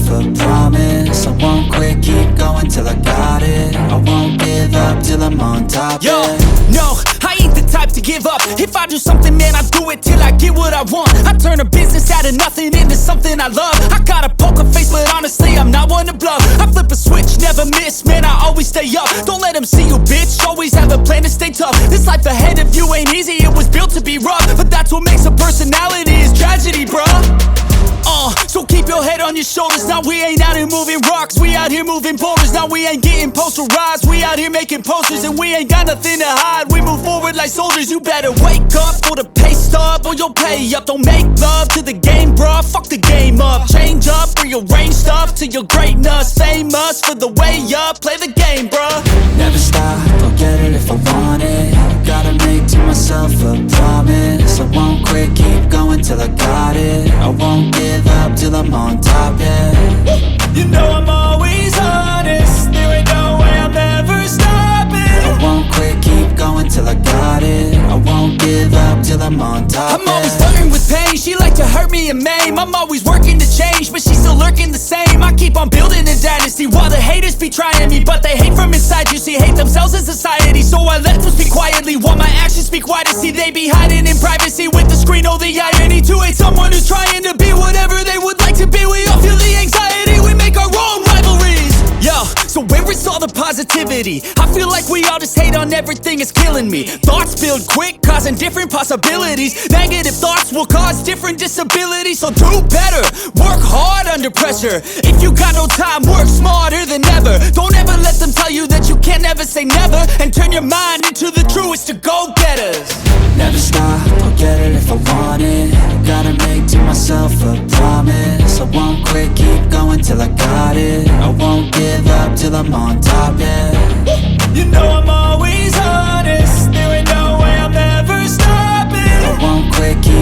a promise. I won't quit, keep going till I got it. I won't give up till I'm on top. Yo, yeah. no, I ain't the type to give up. If I do something, man, I do it till I get what I want. I turn a business out of nothing into something I love. I got a poker face, but honestly, I'm not one to bluff. I flip a switch, never miss, man, I always stay up. Don't let them see you, bitch, always have a plan to stay tough. This life ahead of you ain't easy, it was built to be rough. But that's what makes a personality, is tragedy, bruh. So keep your head on your shoulders. Now we ain't out here moving rocks, we out here moving boulders. Now we ain't getting posterized, we out here making posters. And we ain't got nothing to hide, we move forward like soldiers. You better wake up for the pay stub, or you'll pay up. Don't make love to the game, bruh, fuck the game up. Change up, rearrange stuff to your greatness. Famous for the way up, play the game, bruh. Never stop, I'll get it if I want it. Gotta make to myself a promise. I won't quit, keep going till I got it. I won't give up till I'm on top, yeah. You know I'm always honest, there ain't no way I'm ever stopping. I won't quit, keep going till I got it. I won't give up till I'm on top, I'm always flirting with pain, she like to hurt me and maim. I'm always working to change, but she's still lurking the same. I keep on building a dynasty while the haters be trying me. But they hate from inside, you see, hate themselves in society. So I let them speak quietly while my actions speak wider. See, they be hiding in privacy with the screen. Oh, the irony to hate someone who's trying to be whatever they would like to be. We all feel the anxiety, we make our own rivalries. Yo, so where is all the positivity? I feel like we all just hate on everything, it's killing me. Thoughts build quick, causing different possibilities. Negative thoughts will cause different disabilities. So do better, work hard under pressure. If you got no time, work smarter than ever. Don't ever let them tell you that you can't never say never. And turn your mind into the truest of go-getters. Never stop, I'll get it if I want it. Gotta make to myself a promise. I won't quit, keep going till I got it. I won't give up till I'm on top, yeah. You know I'm always honest, there ain't no way I'm ever stopping. I won't quit, keep